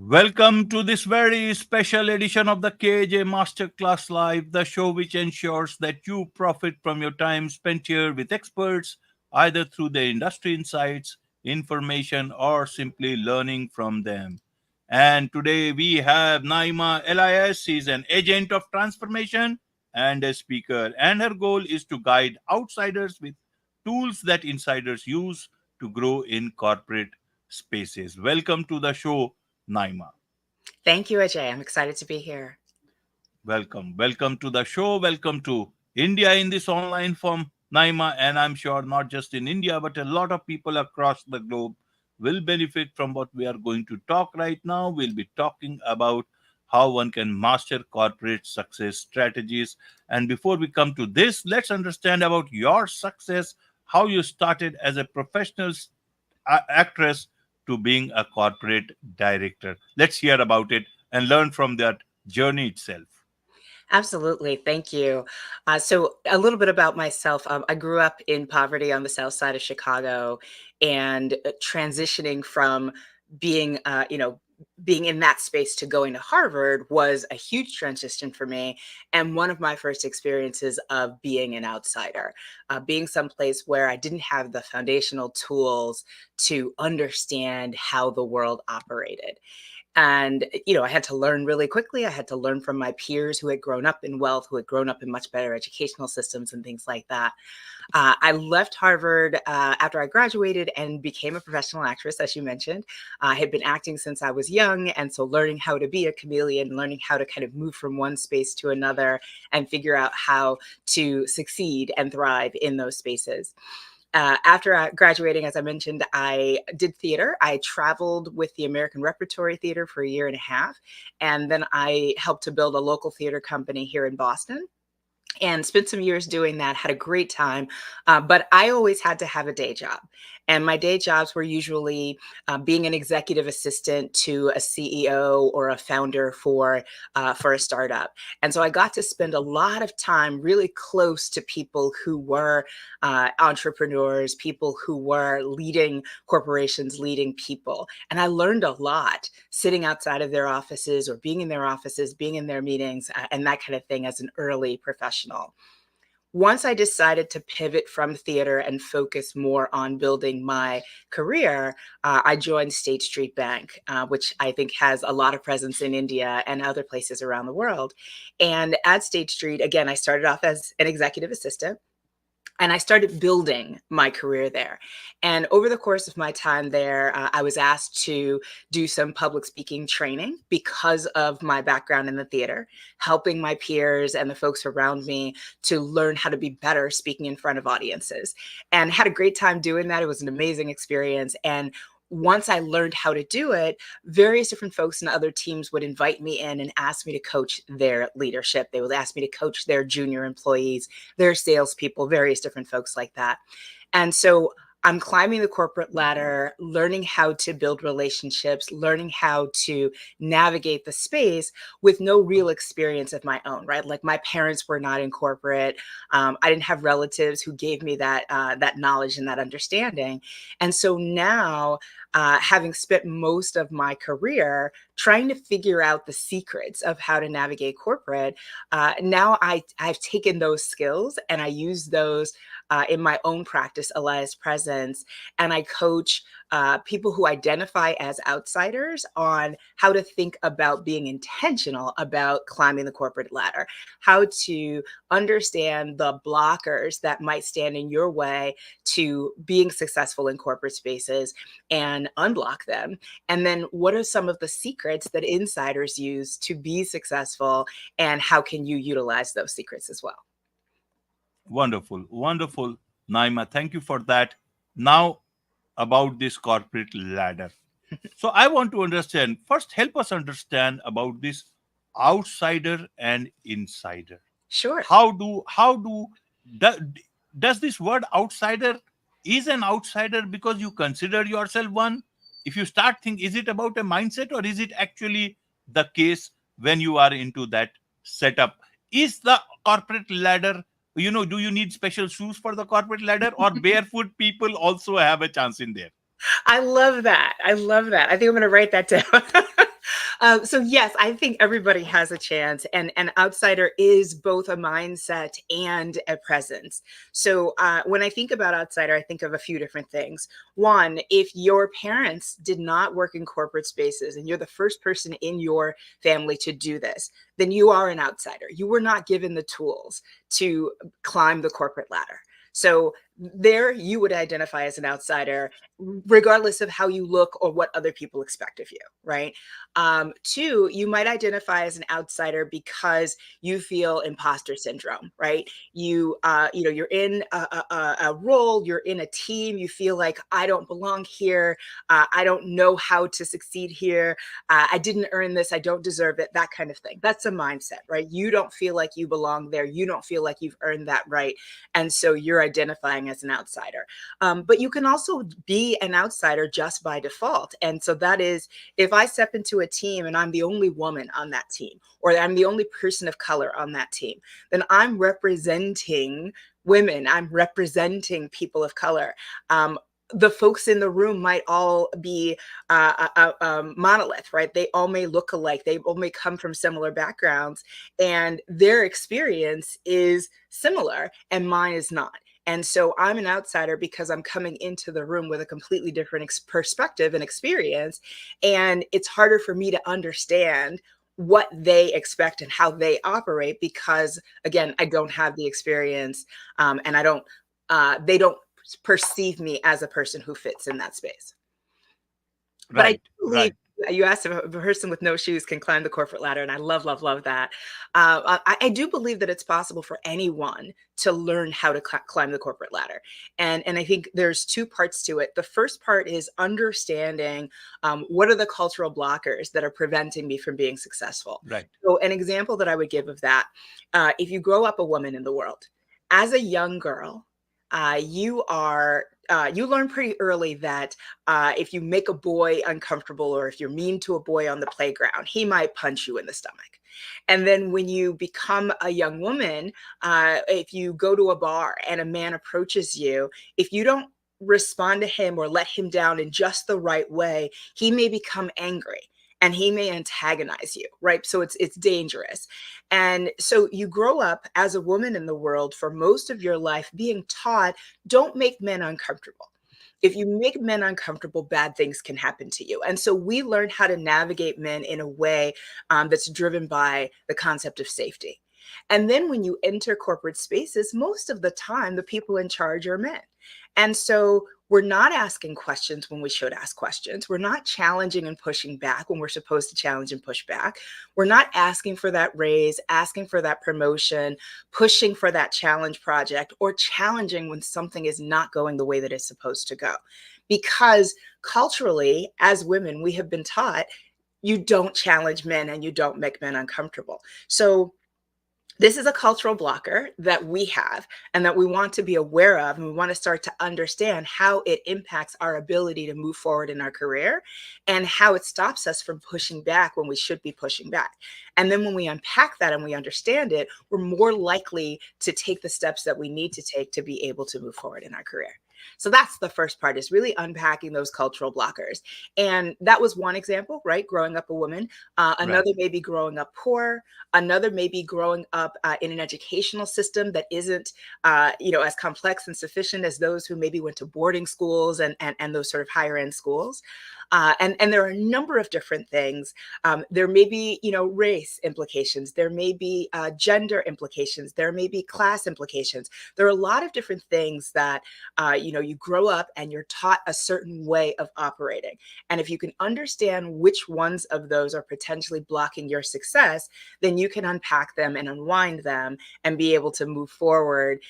Welcome to this very special edition of the KJ Masterclass Live, the show which ensures that you profit from your time spent here with experts, either through their industry insights, information, or simply learning from them. And today we have Naeemah Elias. She's an agent of transformation and a speaker, and her goal is to guide outsiders with tools that insiders use to grow in corporate spaces. Welcome to the show, Naima. Thank you, Ajay. I'm excited to be here. Welcome. Welcome to the show. Welcome to India in this online form, Naima. And I'm sure not just in India, but a lot of people across the globe will benefit from what we are going to talk right now. We'll be talking about how one can master corporate success strategies. And before we come to this, let's understand about your success, how you started as a professional actress to being a corporate director. Let's hear about it and learn from that journey itself. Absolutely. Thank you. So, a little bit about myself. I grew up in poverty on the south side of Chicago, and transitioning from being, being in that space to going to Harvard was a huge transition for me. And one of my first experiences of being an outsider, being someplace where I didn't have the foundational tools to understand how the world operated. And I had to learn really quickly. I had to learn from my peers who had grown up in wealth, who had grown up in much better educational systems and things like that. I left Harvard after I graduated and became a professional actress, as you mentioned. I had been acting since I was young, and so learning how to be a chameleon, learning how to kind of move from one space to another and figure out how to succeed and thrive in those spaces. After graduating, as I mentioned, I did theater. I traveled with the American Repertory Theater for a year and a half. And then I helped to build a local theater company here in Boston and spent some years doing that, had a great time. But I always had to have a day job. And my day jobs were usually being an executive assistant to a CEO or a founder for a startup. And so I got to spend a lot of time really close to people who were entrepreneurs, people who were leading corporations, leading people. And I learned a lot sitting outside of their offices or being in their offices, being in their meetings, and that kind of thing as an early professional. Once I decided to pivot from theater and focus more on building my career, I joined State Street Bank, which I think has a lot of presence in India and other places around the world. And at State Street, again, I started off as an executive assistant. And I started building my career there. And over the course of my time there, I was asked to do some public speaking training because of my background in the theater, helping my peers and the folks around me to learn how to be better speaking in front of audiences. And had a great time doing that. It was an amazing experience. And once I learned how to do it, various different folks in other teams would invite me in and ask me to coach their leadership. They would ask me to coach their junior employees, their salespeople, various different folks like that. And so I'm climbing the corporate ladder, learning how to build relationships, learning how to navigate the space with no real experience of my own, right? Like my parents were not in corporate. I didn't have relatives who gave me that knowledge and that understanding. And so now, having spent most of my career trying to figure out the secrets of how to navigate corporate, now I've taken those skills and I use those in my own practice, Elias Presence, and I coach people who identify as outsiders on how to think about being intentional about climbing the corporate ladder, how to understand the blockers that might stand in your way to being successful in corporate spaces and unblock them. And then what are some of the secrets that insiders use to be successful, and how can you utilize those secrets as well? Wonderful, wonderful, Naima. Thank you for that. Now, about this corporate ladder. So, I want to understand first, help us understand about this outsider and insider. Sure. How do does this word outsider is an outsider because you consider yourself one? If you start think, is it about a mindset or is it actually the case when you are into that setup? Is the corporate ladder, do you need special shoes for the corporate ladder, or barefoot people also have a chance in there? I love that. I love that. I think I'm going to write that down. So yes, I think everybody has a chance, and an outsider is both a mindset and a presence. So when I think about outsider, I think of a few different things. One, if your parents did not work in corporate spaces and you're the first person in your family to do this, then you are an outsider. You were not given the tools to climb the corporate ladder. So there you would identify as an outsider, regardless of how you look or what other people expect of you, right? Two, you might identify as an outsider because you feel imposter syndrome, right? You're in a role, you're in a team, you feel like I don't belong here, I don't know how to succeed here, I didn't earn this, I don't deserve it, that kind of thing. That's a mindset, right? You don't feel like you belong there, you don't feel like you've earned that right, and so you're identifying as an outsider. But you can also be an outsider just by default. And so that is, if I step into a team and I'm the only woman on that team, or I'm the only person of color on that team, then I'm representing women, I'm representing people of color. The folks in the room might all be a monolith, right? They all may look alike. They all may come from similar backgrounds, and their experience is similar, and mine is not. And so I'm an outsider because I'm coming into the room with a completely different perspective and experience. And it's harder for me to understand what they expect and how they operate because, again, I don't have the experience, and they don't perceive me as a person who fits in that space. But I Right, believe right, you asked if a person with no shoes can climb the corporate ladder, and I love, love, love that. I do believe that it's possible for anyone to learn how to climb the corporate ladder, and I think there's two parts to it. The first part is understanding what are the cultural blockers that are preventing me from being successful. right, So, an example that I would give of that: if you grow up a woman in the world, as a young girl, you learn pretty early that if you make a boy uncomfortable or if you're mean to a boy on the playground, he might punch you in the stomach. And then when you become a young woman, if you go to a bar and a man approaches you, if you don't respond to him or let him down in just the right way, he may become angry and he may antagonize you, right? So it's dangerous. And so you grow up as a woman in the world for most of your life being taught, don't make men uncomfortable. If you make men uncomfortable, bad things can happen to you. And so we learn how to navigate men in a way that's driven by the concept of safety. And then when you enter corporate spaces, most of the time, the people in charge are men. And so we're not asking questions when we should ask questions. We're not challenging and pushing back when we're supposed to challenge and push back. We're not asking for that raise, asking for that promotion, pushing for that challenge project, or challenging when something is not going the way that it's supposed to go. Because culturally, as women, we have been taught you don't challenge men and you don't make men uncomfortable. So this is a cultural blocker that we have and that we want to be aware of, and we want to start to understand how it impacts our ability to move forward in our career and how it stops us from pushing back when we should be pushing back. And then when we unpack that and we understand it, we're more likely to take the steps that we need to take to be able to move forward in our career. So that's the first part, is really unpacking those cultural blockers. And that was one example, right? Growing up a woman. right, Another may be growing up poor. Another may be growing up in an educational system that isn't, as complex and sufficient as those who maybe went to boarding schools and those sort of higher end schools. And there are a number of different things. There may be, race implications. There may be gender implications. There may be class implications. There are a lot of different things that, you grow up and you're taught a certain way of operating. And if you can understand which ones of those are potentially blocking your success, then you can unpack them and unwind them and be able to move forward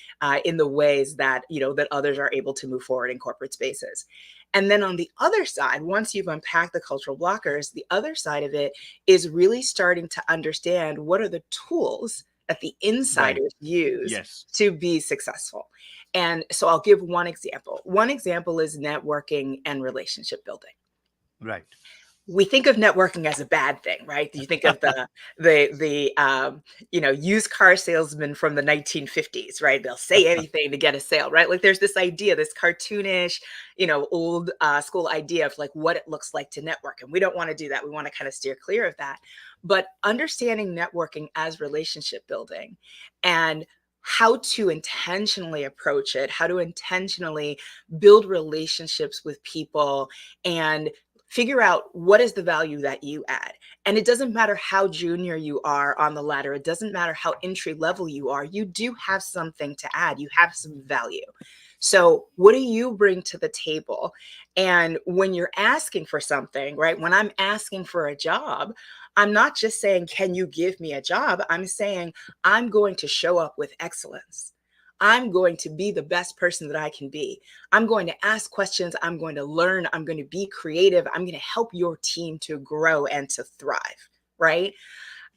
in the ways that, that others are able to move forward in corporate spaces. And then on the other side, once you've unpacked the cultural blockers, the other side of it is really starting to understand what are the tools that the right. insiders use Yes, to be successful. And so I'll give one example. One example is networking and relationship building. right. we think of networking as a bad thing, right? You think of the used car salesman from the 1950s, right? They'll say anything to get a sale, right? Like there's this idea, this cartoonish, old school idea of like what it looks like to network, and we don't want to do that. We want to kind of steer clear of that. But understanding networking as relationship building and how to intentionally approach it, how to intentionally build relationships with people and figure out what is the value that you add. And it doesn't matter how junior you are on the ladder, it doesn't matter how entry level you are, you do have something to add, you have some value. So, what do you bring to the table? And when you're asking for something, right? When I'm asking for a job, I'm not just saying, can you give me a job? I'm saying, I'm going to show up with excellence. I'm going to be the best person that I can be. I'm going to ask questions. I'm going to learn. I'm going to be creative. I'm going to help your team to grow and to thrive, right?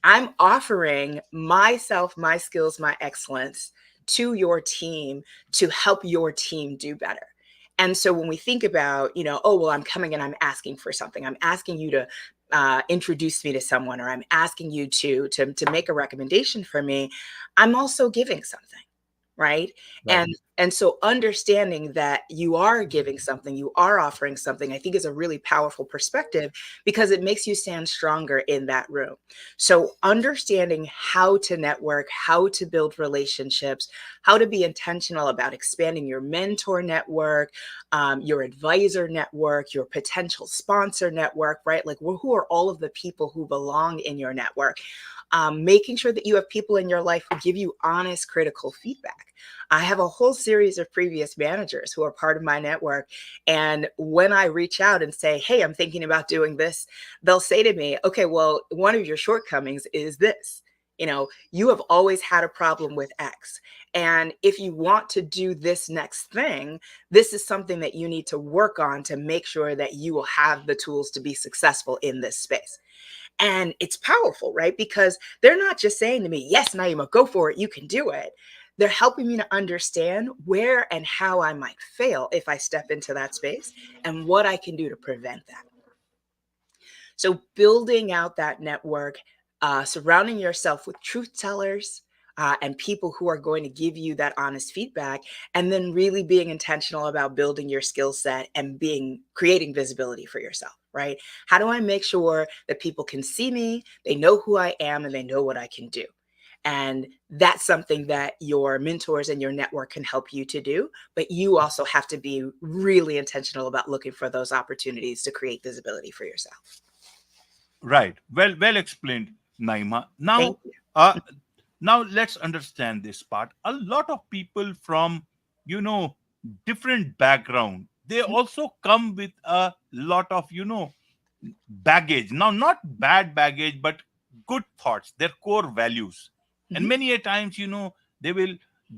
I'm offering myself, my skills, my excellence to your team to help your team do better. And so when we think about, oh, well, I'm coming and I'm asking for something, I'm asking you to introduce me to someone, or I'm asking you to make a recommendation for me, I'm also giving something, right? Right. And so understanding that you are giving something, you are offering something, I think is a really powerful perspective because it makes you stand stronger in that room. So understanding how to network, how to build relationships, how to be intentional about expanding your mentor network, your advisor network, your potential sponsor network, right? Like who are all of the people who belong in your network? Making sure that you have people in your life who give you honest, critical feedback. I have a whole series of previous managers who are part of my network. And when I reach out and say, hey, I'm thinking about doing this, they'll say to me, okay, well, one of your shortcomings is this. You have always had a problem with X. And if you want to do this next thing, this is something that you need to work on to make sure that you will have the tools to be successful in this space. And it's powerful, right? Because they're not just saying to me, yes, Naeemah, go for it. You can do it. They're helping me to understand where and how I might fail if I step into that space and what I can do to prevent that. So, building out that network, surrounding yourself with truth tellers, and people who are going to give you that honest feedback, and then really being intentional about building your skill set and creating visibility for yourself, right? How do I make sure that people can see me, they know who I am, and they know what I can do? And that's something that your mentors and your network can help you to do. But you also have to be really intentional about looking for those opportunities to create visibility for yourself. Right. Well explained, Naima. Thank Now, you. uh, now let's understand this part. A lot of people from, you know, different background, they also come with a lot of, baggage. Now, not bad baggage, but good thoughts, their core values. And Mhm. many a times, they will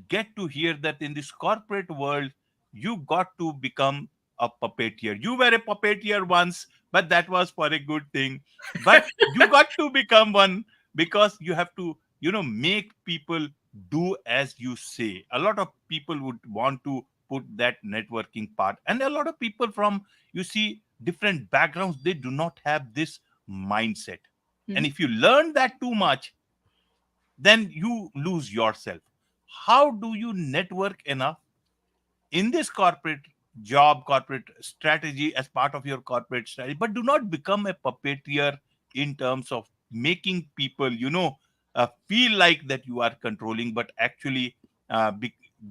get to hear that in this corporate world, you got to become a puppeteer. You were a puppeteer once, but that was for a good thing. But you got to become one because you have to, make people do as you say. A lot of people would want to put that networking part. And a lot of people from, different backgrounds, they do not have this mindset. And Mhm. if you learn that too much, then you lose yourself. How do you network enough in this corporate job, corporate strategy, as part of your corporate strategy, but do not become a puppeteer in terms of making people, feel like that you are controlling, but actually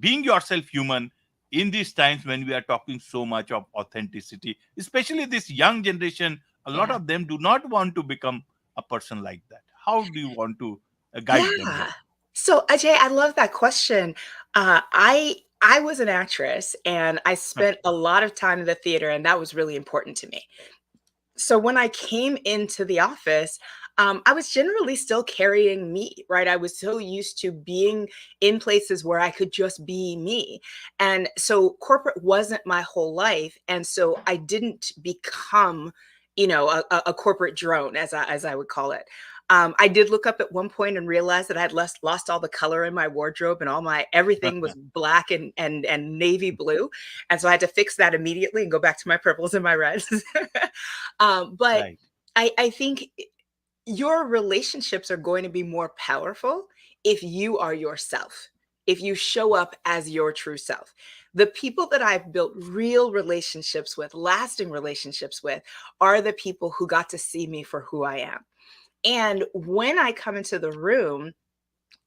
being yourself human in these times when we are talking so much of authenticity, especially this young generation. A lot Yeah. of them do not want to become a person like that. How do you want to guide them Yeah. here? So, Ajay, I love that question. I was an actress and I spent a lot of time in the theater, and that was really important to me. So when I came into the office, I was generally still carrying me, right? I was so used to being in places where I could just be me. And so corporate wasn't my whole life. And so I didn't become, a corporate drone, as I would call it. I did look up at one point and realize that I had lost all the color in my wardrobe, and all my everything was black and navy blue. And so I had to fix that immediately and go back to my purples and my reds. But Right. I think your relationships are going to be more powerful if you are yourself, if you show up as your true self. The people that I've built real relationships with, lasting relationships with, are the people who got to see me for who I am. And when I come into the room,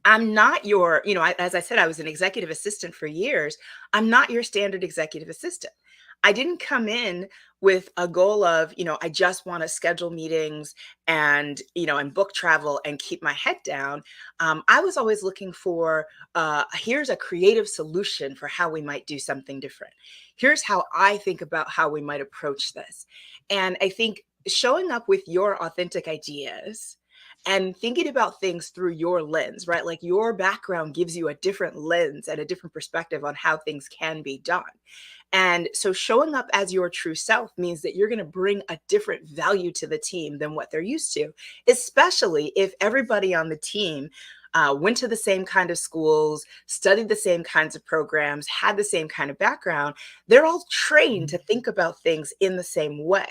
I'm not your, as I said, I was an executive assistant for years. I'm not your standard executive assistant. I didn't come in with a goal of, I just want to schedule meetings and book travel and keep my head down. I was always looking for, here's a creative solution for how we might do something different. Here's how I think about how we might approach this. And I think showing up with your authentic ideas and thinking about things through your lens, right? Like your background gives you a different lens and a different perspective on how things can be done. And so showing up as your true self means that you're going to bring a different value to the team than what they're used to, especially if everybody on the team went to the same kind of schools, studied the same kinds of programs, had the same kind of background. They're all trained to think about things in the same way.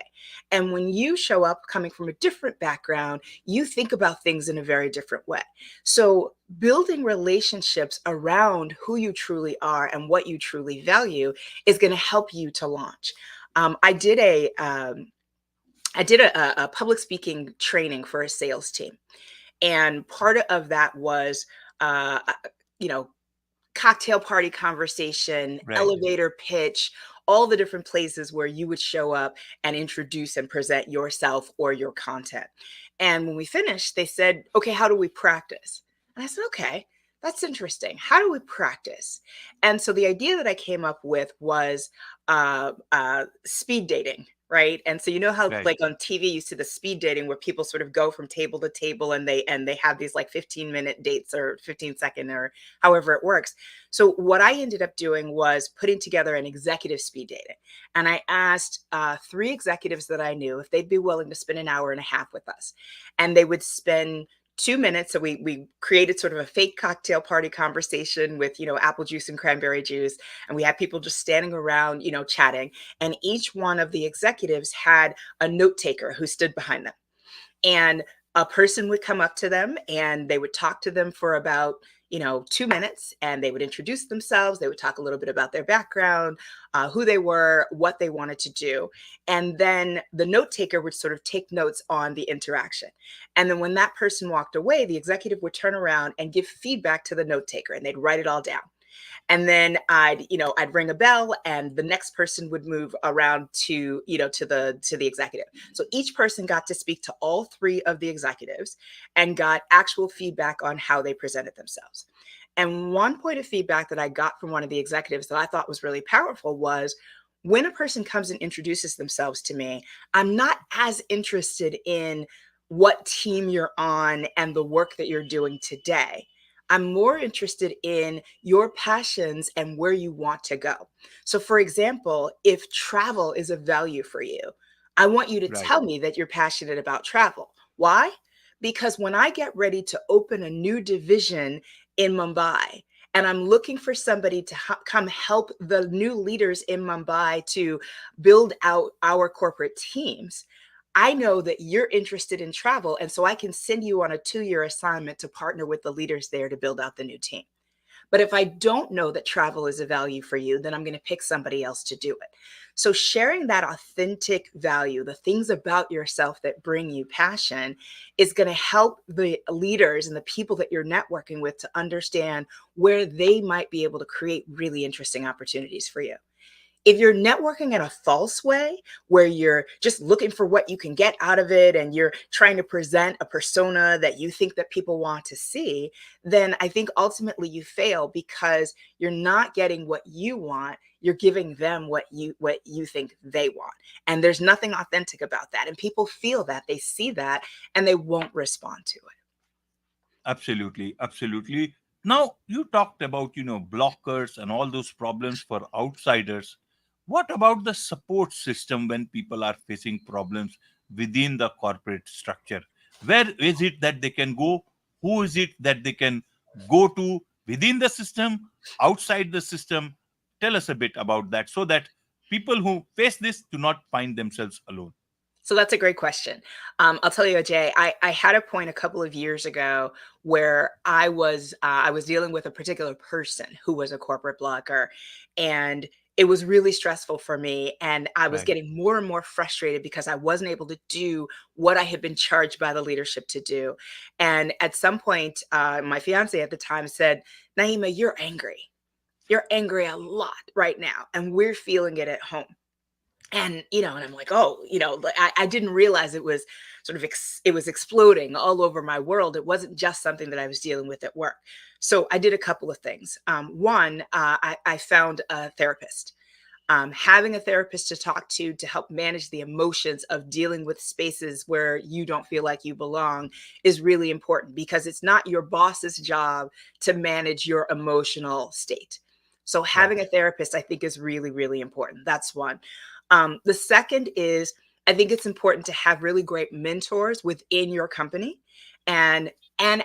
And when you show up coming from a different background, you think about things in a very different way. So building relationships around who you truly are and what you truly value is going to help you to launch. I did a public speaking training for a sales team, and part of that was, uh, uh, you know, cocktail party conversation, Right. elevator pitch, all the different places where you would show up and introduce and present yourself or your content. And when we finished, they said, "Okay, how do we practice?" And I said, "Okay, that's interesting. How do we practice?" And so the idea that I came up with was speed dating. Right. And so you know how Right. like on TV you see the speed dating where people sort of go from table to table and they have these like 15-minute dates or 15-second or however it works. So what I ended up doing was putting together an executive speed dating. And I asked three executives that I knew if they'd be willing to spend an hour and a half with us. And they would spend 2 minutes. So we created sort of a fake cocktail party conversation with, apple juice and cranberry juice. And we had people just standing around, chatting. And each one of the executives had a note taker who stood behind them. And a person would come up to them and they would talk to them for about 2 minutes, and they would introduce themselves. They would talk a little bit about their background, who they were, what they wanted to do. And then the note taker would sort of take notes on the interaction. And then when that person walked away, the executive would turn around and give feedback to the note taker, and they'd write it all down. And then I'd ring a bell and the next person would move around to the executive. So each person got to speak to all three of the executives and got actual feedback on how they presented themselves. And one point of feedback that I got from one of the executives that I thought was really powerful was, when a person comes and introduces themselves to me, I'm not as interested in what team you're on and the work that you're doing today. I'm more interested in your passions and where you want to go. So, for example, if travel is a value for you, I want you to Right. tell me that you're passionate about travel. Why? Because when I get ready to open a new division in Mumbai, and I'm looking for somebody to come help the new leaders in Mumbai to build out our corporate teams, I know that you're interested in travel. And so I can send you on a 2-year assignment to partner with the leaders there to build out the new team. But if I don't know that travel is a value for you, then I'm going to pick somebody else to do it. So sharing that authentic value, the things about yourself that bring you passion, is going to help the leaders and the people that you're networking with to understand where they might be able to create really interesting opportunities for you. If you're networking in a false way, where you're just looking for what you can get out of it and you're trying to present a persona that you think that people want to see, then I think ultimately you fail because you're not getting what you want. You're giving them what you think they want. And there's nothing authentic about that. And people feel that, they see that, and they won't respond to it. Absolutely, absolutely. Now you talked about blockers and all those problems for outsiders. What about the support system when people are facing problems within the corporate structure? Where is it that they can go? Who is it that they can go to within the system, outside the system? Tell us a bit about that so that people who face this do not find themselves alone. So that's a great question. I'll tell you, Ajay, I had a point a couple of years ago where I was dealing with a particular person who was a corporate blogger, and it was really stressful for me. And I was Right. getting more and more frustrated because I wasn't able to do what I had been charged by the leadership to do. And at some point, my fiance at the time said, "Naeemah, you're angry. You're angry a lot right now, and we're feeling it at home." And and I'm like, oh, I didn't realize it was sort of it was exploding all over my world. It wasn't just something that I was dealing with at work. So I did a couple of things. One, I found a therapist. Having a therapist to talk to help manage the emotions of dealing with spaces where you don't feel like you belong is really important, because it's not your boss's job to manage your emotional state. So Right. having a therapist, I think, is really, really important. That's one. The second is, I think it's important to have really great mentors within your company and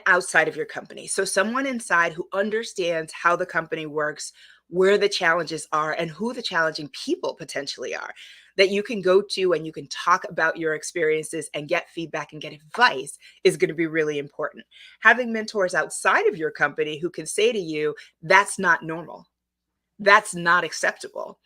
outside of your company. So someone inside who understands how the company works, where the challenges are, and who the challenging people potentially are, that you can go to and you can talk about your experiences and get feedback and get advice, is going to be really important. Having mentors outside of your company who can say to you, that's not normal, that's not acceptable,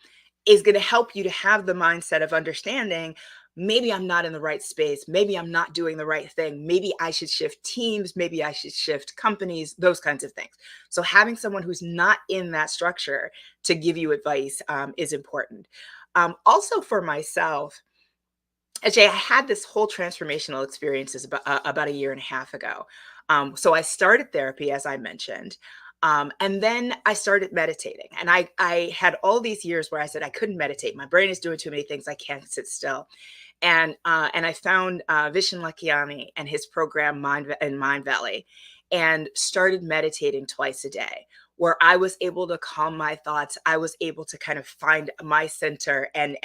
is going to help you to have the mindset of understanding, maybe I'm not in the right space, maybe I'm not doing the right thing, maybe I should shift teams, maybe I should shift companies, those kinds of things. So having someone who's not in that structure to give you advice is important. Also for myself, Ajay, I had this whole transformational experiences about a year and a half ago. So I started therapy, as I mentioned, and then I started meditating. And I had all these years where I said I couldn't meditate. My brain is doing too many things. I can't sit still. And I found Vishen Lakiani and his program Mind Valley, and started meditating twice a day, where I was able to calm my thoughts. I was able to kind of find my center and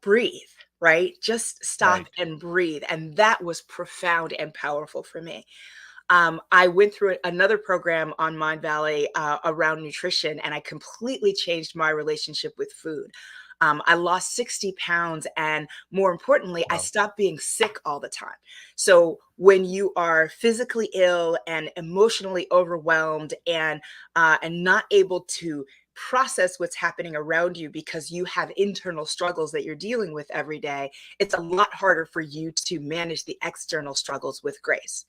breathe, right? Just stop Right. and breathe. And that was profound and powerful for me. I went through another program on Mind Valley around nutrition, and I completely changed my relationship with food. I lost 60 pounds, and more importantly, I Wow. stopped being sick all the time. So when you are physically ill and emotionally overwhelmed and not able to process what's happening around you because you have internal struggles that you're dealing with every day, it's a lot harder for you to manage the external struggles with grace.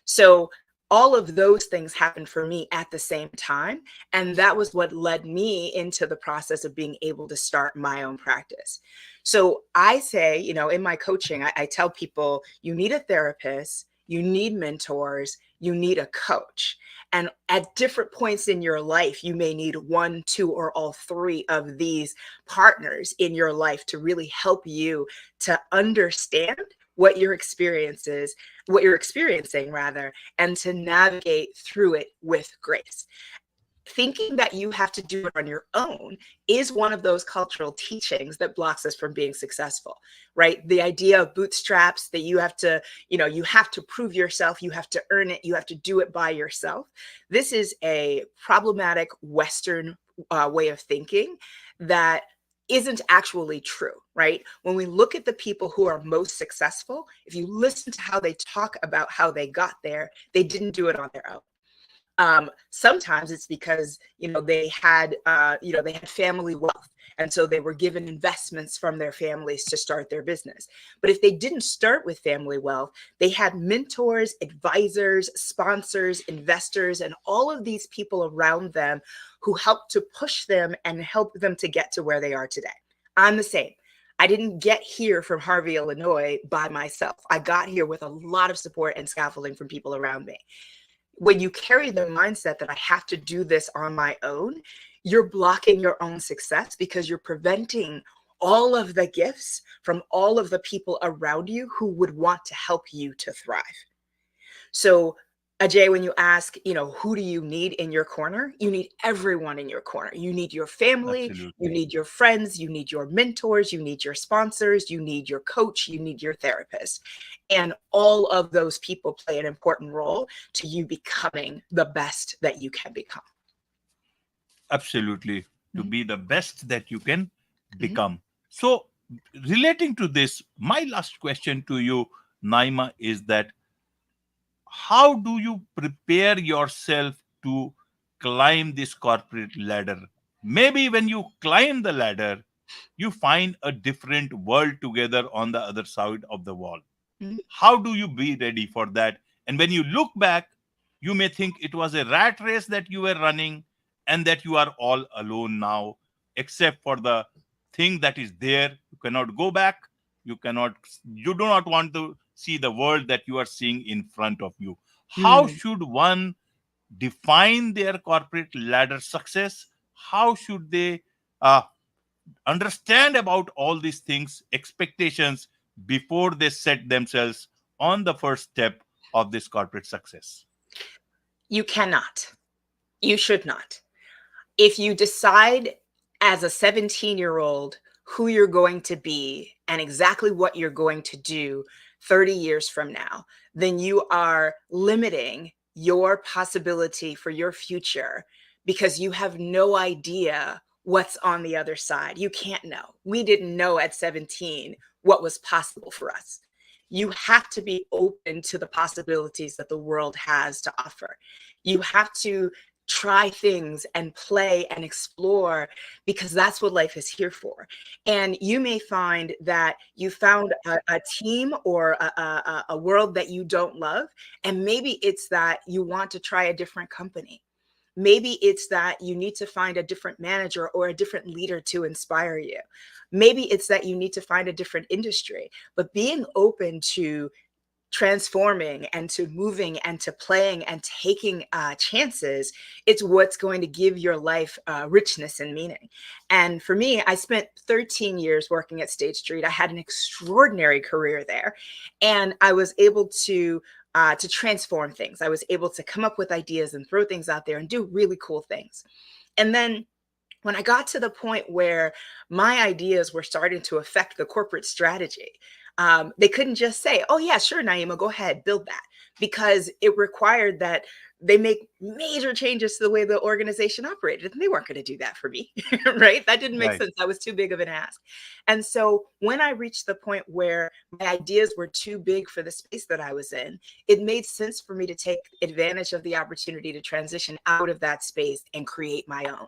So all of those things happened for me at the same time. And that was what led me into the process of being able to start my own practice. So I say, in my coaching, I tell people, you need a therapist, you need mentors, you need a coach. And at different points in your life, you may need one, two, or all three of these partners in your life to really help you to understand what your experience is, what you're experiencing rather, and to navigate through it with grace. Thinking that you have to do it on your own is one of those cultural teachings that blocks us from being successful, right? The idea of bootstraps, that you have to prove yourself, you have to earn it, you have to do it by yourself. This is a problematic Western way of thinking that isn't actually true, right? When we look at the people who are most successful, if you listen to how they talk about how they got there, they didn't do it on their own. Sometimes it's because they had family wealth, and so they were given investments from their families to start their business. But if they didn't start with family wealth, they had mentors, advisors, sponsors, investors, and all of these people around them who helped to push them and help them to get to where they are today. I'm the same. I didn't get here from Harvey, Illinois by myself. I got here with a lot of support and scaffolding from people around me. When you carry the mindset that I have to do this on my own, you're blocking your own success, because you're preventing all of the gifts from all of the people around you who would want to help you to thrive. So, Ajay, when you ask, who do you need in your corner? You need everyone in your corner. You need your family, you Absolutely. need your friends, you need your mentors, you need your sponsors, you need your coach, you need your therapist. And all of those people play an important role to you becoming the best that you can become. Absolutely. To Mhm, be the best that you can mhm, become. So, Relating to this, my last question to you, Naima, is that how do you prepare yourself to climb this corporate ladder? Maybe when you climb the ladder, you find a different world together on the other side of the wall. Mhm. How do you be ready for that? And when you look back, you may think it was a rat race that you were running and that you are all alone now, except for the thing that is there. You cannot go back. You do not want to see the world that you are seeing in front of you. How Mm. should one define their corporate ladder success? How should they uh, understand about all these things, expectations, before they set themselves on the first step of this corporate success? You cannot. You should not. If you decide as a 17-year-old who you're going to be and exactly what you're going to do 30 years from now, then you are limiting your possibility for your future because you have no idea what's on the other side. You can't know. We didn't know at 17 what was possible for us. You have to be open to the possibilities that the world has to offer. You have to try things and play and explore because that's what life is here for. And you may find that you found a team or a world that you don't love. And maybe it's that you want to try a different company. Maybe it's that you need to find a different manager or a different leader to inspire you. Maybe it's that you need to find a different industry. But being open to transforming and to moving and to playing and taking chances, it's what's going to give your life richness and meaning. And for me, I spent 13 years working at State Street. I had an extraordinary career there, and I was able to transform things. I was able to come up with ideas and throw things out there and do really cool things. And then when I got to the point where my ideas were starting to affect the corporate strategy, they couldn't just say, "Oh yeah, sure, Naeemah, go ahead, build that," because it required that they make major changes to the way the organization operated, and they weren't going to do that for me, right? That didn't make Right. sense. That was too big of an ask. And so when I reached the point where my ideas were too big for the space that I was in, it made sense for me to take advantage of the opportunity to transition out of that space and create my own.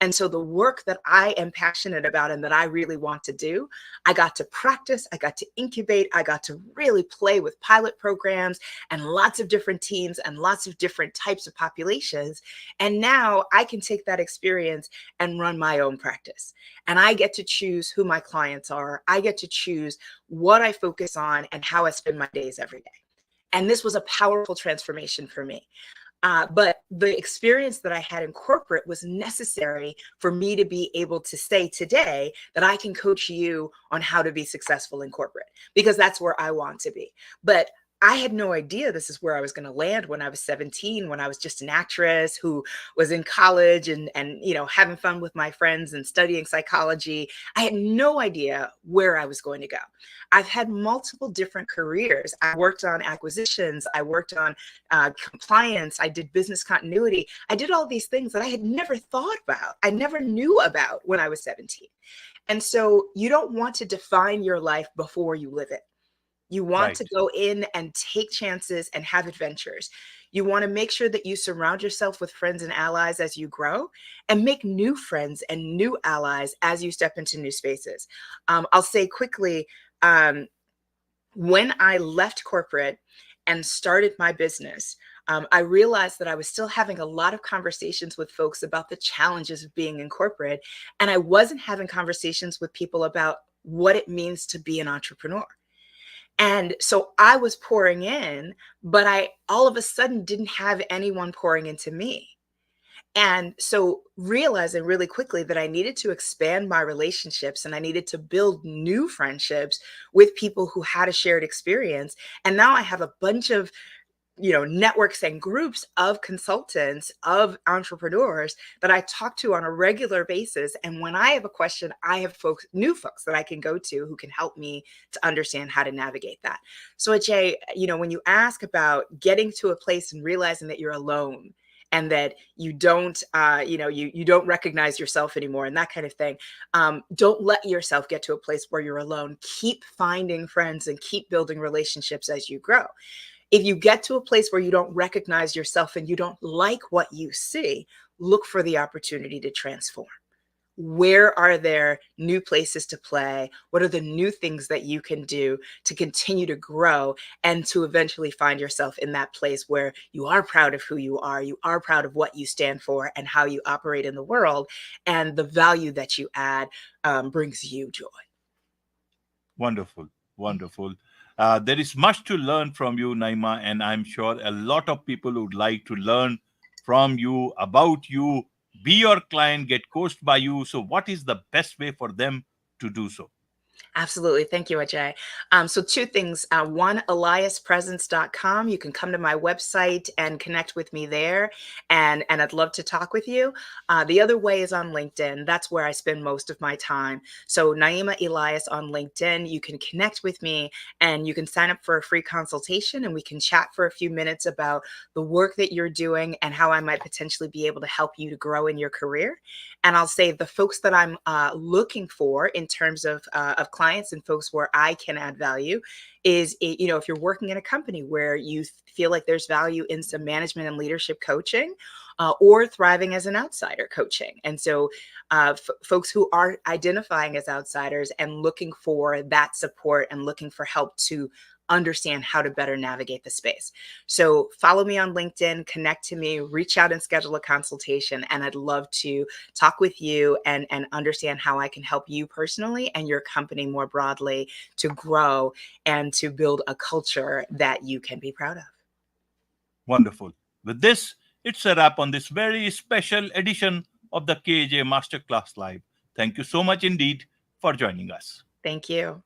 And so the work that I am passionate about and that I really want to do, I got to practice, I got to incubate, I got to really play with pilot programs and lots of different teams and lots of different types of populations. And now I can take that experience and run my own practice. And I get to choose who my clients are. I get to choose what I focus on and how I spend my days every day. And this was a powerful transformation for me. But the experience that I had in corporate was necessary for me to be able to say today that I can coach you on how to be successful in corporate because that's where I want to be. But I had no idea this is where I was going to land when I was 17, when I was just an actress who was in college and having fun with my friends and studying psychology. I had no idea where I was going to go. I've had multiple different careers. I worked on acquisitions. I worked on compliance. I did business continuity. I did all these things that I had never thought about. I never knew about when I was 17. And so you don't want to define your life before you live it. You want Right. to go in and take chances and have adventures. You want to make sure that you surround yourself with friends and allies as you grow and make new friends and new allies as you step into new spaces. I'll say quickly, um, when I left corporate and started my business, I realized that I was still having a lot of conversations with folks about the challenges of being in corporate. And I wasn't having conversations with people about what it means to be an entrepreneur. And so I was pouring in, but I all of a sudden didn't have anyone pouring into me. And so realizing really quickly that I needed to expand my relationships and I needed to build new friendships with people who had a shared experience. And now I have a bunch of networks and groups of consultants, of entrepreneurs that I talk to on a regular basis. And when I have a question, I have new folks that I can go to who can help me to understand how to navigate that. So Ajay, when you ask about getting to a place and realizing that you're alone and that you don't you don't recognize yourself anymore and that kind of thing. Don't let yourself get to a place where you're alone. Keep finding friends and keep building relationships as you grow. If you get to a place where you don't recognize yourself and you don't like what you see, look for the opportunity to transform. Where are there new places to play? What are the new things that you can do to continue to grow and to eventually find yourself in that place where you are proud of who you are proud of what you stand for and how you operate in the world, and the value that you add brings you joy. Wonderful, wonderful. There is much to learn from you, Naeemah, and I'm sure a lot of people would like to learn from you, about you, be your client, get coached by you. So, what is the best way for them to do so? Absolutely. Thank you, Ajay. So two things. One, eliaspresence.com. You can come to my website and connect with me there. And I'd love to talk with you. The other way is on LinkedIn. That's where I spend most of my time. So Naeemah Elias on LinkedIn. You can connect with me and you can sign up for a free consultation and we can chat for a few minutes about the work that you're doing and how I might potentially be able to help you to grow in your career. And I'll say the folks that I'm looking for in terms of clients and folks where I can add value is, if you're working in a company where you feel like there's value in some management and leadership coaching, or thriving as an outsider coaching. And so folks who are identifying as outsiders and looking for that support and looking for help to understand how to better navigate the space. So follow me on LinkedIn, connect to me, reach out and schedule a consultation. And I'd love to talk with you and understand how I can help you personally and your company more broadly to grow and to build a culture that you can be proud of. Wonderful. With this, it's a wrap on this very special edition of the KJ Masterclass Live. Thank you so much indeed for joining us. Thank you.